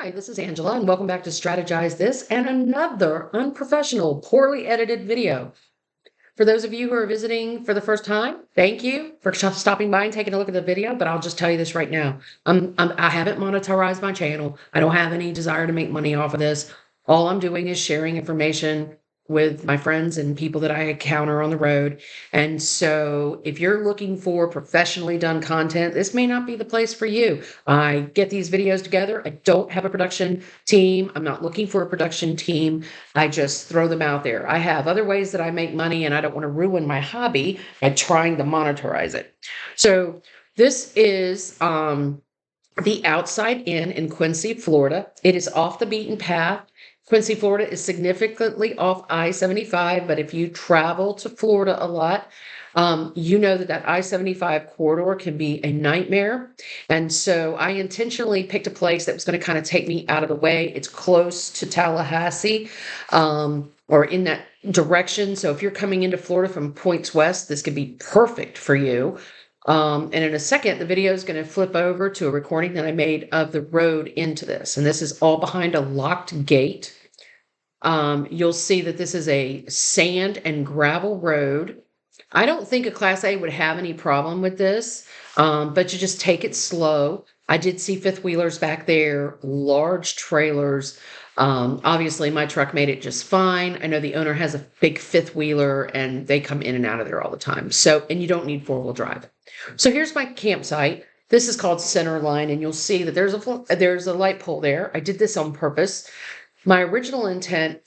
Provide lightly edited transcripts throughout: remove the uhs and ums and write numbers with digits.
Hi, this is Angela, and welcome back to Strategize This and another unprofessional, poorly edited video. For those of you who are visiting for the first time, thank you for stopping by and taking a look at the video. But I'll just tell you this right now. I haven't monetized my channel. I don't have any desire to make money off of this. All I'm doing is sharing information with my friends and people that I encounter on the road. And so if you're looking for professionally done content, this may not be the place for you. I get these videos together. I don't have a production team. I'm not looking for a production team. I just throw them out there. I have other ways that I make money, and I don't want to ruin my hobby by trying to monetize it. So this is the Outside Inn in Quincy, Florida. It is off the beaten path. Quincy, Florida is significantly off I-75, but if you travel to Florida a lot, you know that I-75 corridor can be a nightmare. And so I intentionally picked a place that was going to kind of take me out of the way. It's close to Tallahassee, or in that direction. So if you're coming into Florida from points west, this could be perfect for you. And in a second, the video is going to flip over to a recording that I made of the road into this. And this is all behind a locked gate. You'll see that this is a sand and gravel road. I don't think a Class A would have any problem with this, but you just take it slow. I did see fifth wheelers back there, large trailers. Obviously, my truck made it just fine. I know the owner has a big fifth wheeler, and they come in and out of there all the time. So, and you don't need four-wheel drive. So here's my campsite. This is called Center Line, and you'll see that there's a light pole there. I did this on purpose. My original intent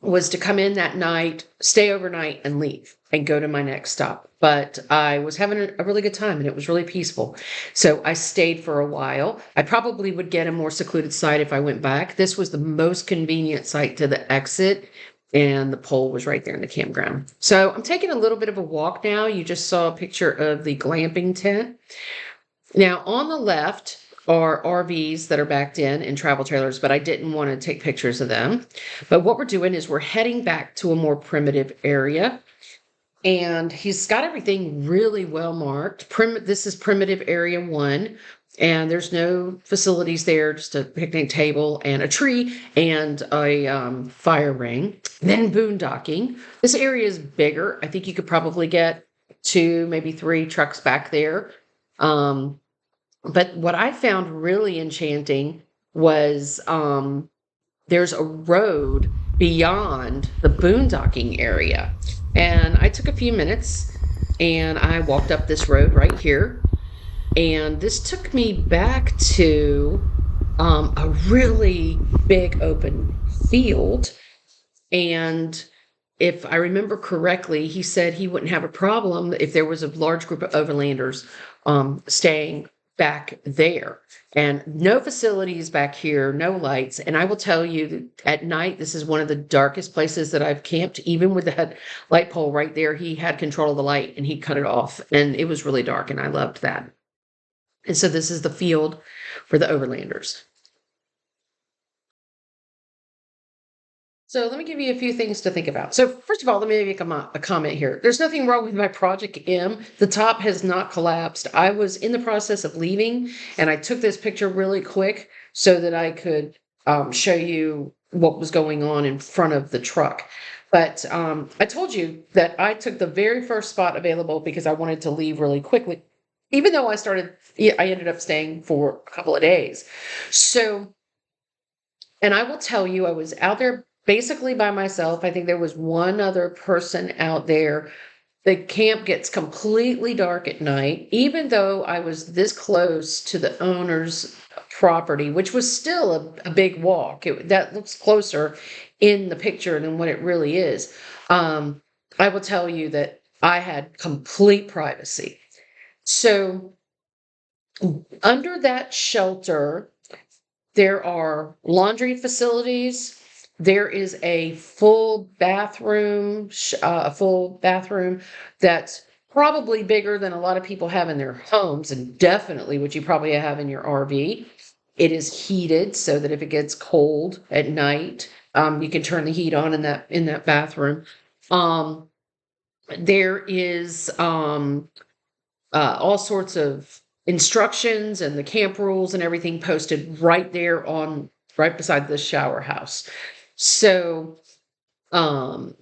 was to come in that night, stay overnight, and leave and go to my next stop. But I was having a really good time, and it was really peaceful. So I stayed for a while. I probably would get a more secluded site if I went back. This was the most convenient site to the exit, and the pole was right there in the campground. So I'm taking a little bit of a walk now. You just saw a picture of the glamping tent. Now on the left are RVs that are backed in and travel trailers, but I didn't want to take pictures of them. But what we're doing is we're heading back to a more primitive area. And he's got everything really well marked. This is primitive area 1. And there's no facilities there, just a picnic table and a tree and a fire ring. Then boondocking. This area is bigger. I think you could probably get 2, maybe 3 trucks back there. But what I found really enchanting was there's a road beyond the boondocking area. And I took a few minutes and I walked up this road right here. And this took me back to a really big open field. And if I remember correctly, he said he wouldn't have a problem if there was a large group of overlanders staying back there. And no facilities back here, no lights. And I will tell you that at night, this is one of the darkest places that I've camped. Even with that light pole right there, he had control of the light and he cut it off. And it was really dark, and I loved that. And so this is the field for the overlanders. So let me give you a few things to think about. So first of all, let me make a comment here. There's nothing wrong with my Project M. The top has not collapsed. I was in the process of leaving, and I took this picture really quick so that I could show you what was going on in front of the truck. But I told you that I took the very first spot available because I wanted to leave really quickly, even though I ended up staying for a couple of days. So, and I will tell you, I was out there basically by myself. I think there was one other person out there. The camp gets completely dark at night, even though I was this close to the owner's property, which was still a big walk. That looks closer in the picture than what it really is. I will tell you that I had complete privacy. So under that shelter, there are laundry facilities. There is a full bathroom, that's probably bigger than a lot of people have in their homes, and definitely what you probably have in your RV. It is heated so that if it gets cold at night, you can turn the heat on in that bathroom. There is all sorts of instructions and the camp rules and everything posted right there on right beside the shower house. So, um,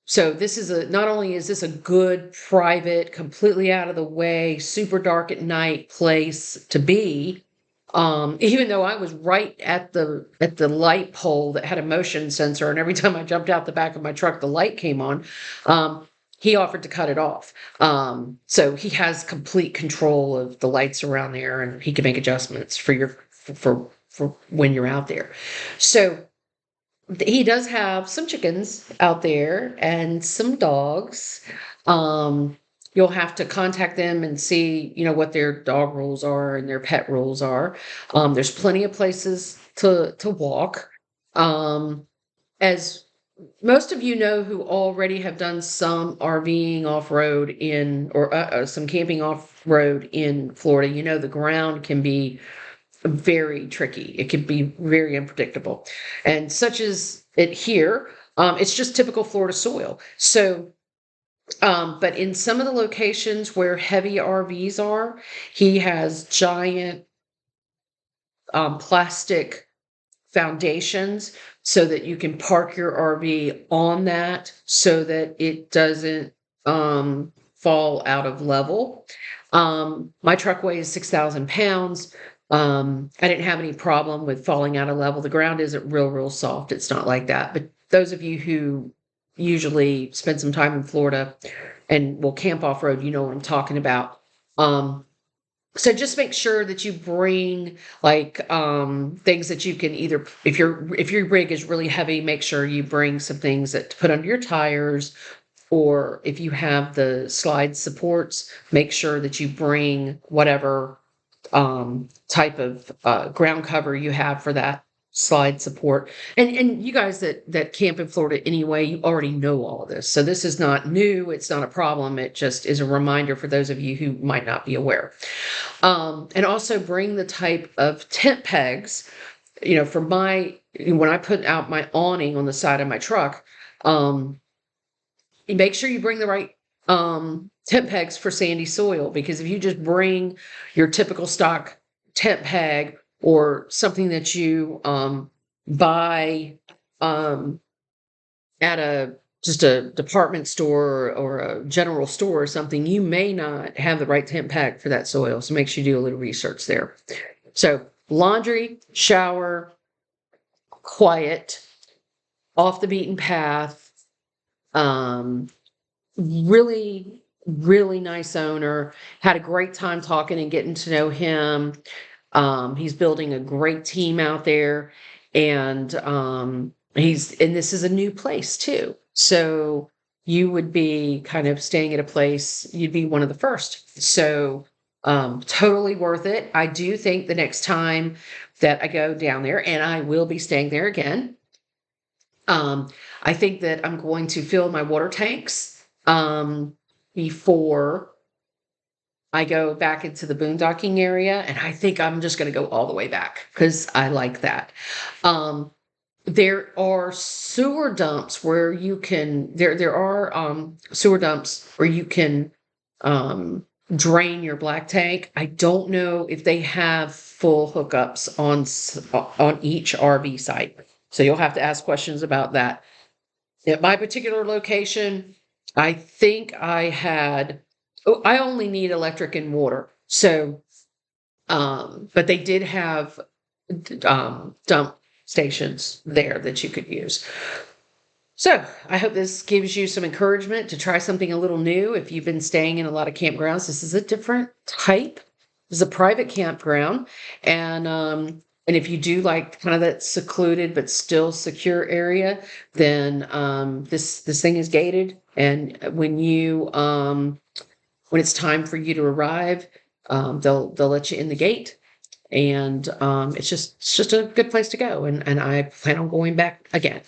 so this is not only is this a good, private, completely out of the way, super dark at night place to be, even though I was right at the light pole that had a motion sensor, and every time I jumped out the back of my truck, the light came on. He offered to cut it off. So he has complete control of the lights around there, and he can make adjustments for when you're out there. So he does have some chickens out there and some dogs. You'll have to contact them and see, what their dog rules are and their pet rules are. There's plenty of places to walk. As most of you know who already have done some RVing off-road or some camping off-road in Florida, the ground can be very tricky. It can be very unpredictable. And such as it here, it's just typical Florida soil. So, but in some of the locations where heavy RVs are, he has giant plastic foundations so that you can park your RV on that so that it doesn't fall out of level. My truck weighs 6,000 pounds. I didn't have any problem with falling out of level. The ground isn't real soft. It's not like that. But those of you who usually spend some time in Florida and will camp off road, you know what I'm talking about. So just make sure that you bring things that you can either, if your rig is really heavy, make sure you bring some things to put under your tires, or if you have the slide supports, make sure that you bring whatever type of ground cover you have for that slide support. And you guys that camp in Florida anyway, you already know all of this. So this is not new. It's not a problem. It just is a reminder for those of you who might not be aware. And also bring the type of tent pegs, when I put out my awning on the side of my truck, make sure you bring the right tent pegs for sandy soil, because if you just bring your typical stock tent peg or something that you buy at just a department store or a general store or something, you may not have the right tent peg for that soil. So make sure you do a little research there. So laundry, shower, quiet, off the beaten path, really nice owner. Had a great time talking and getting to know him. He's building a great team out there, and this is a new place too. So you would be kind of staying at a place, you'd be one of the first. So totally worth it. I do think the next time that I go down there, and I will be staying there again, I think that I'm going to fill my water tanks before I go back into the boondocking area, and I think I'm just going to go all the way back because I like that. There are sewer dumps where you can, there are sewer dumps where you can drain your black tank. I don't know if they have full hookups on each RV site. So you'll have to ask questions about that. At my particular location, I think I only need electric and water. So, but they did have dump stations there that you could use. So I hope this gives you some encouragement to try something a little new. If you've been staying in a lot of campgrounds, this is a different type. This is a private campground. And if you do like kind of that secluded but still secure area, then this thing is gated. And when it's time for you to arrive, they'll let you in the gate. And it's just a good place to go. And I plan on going back again.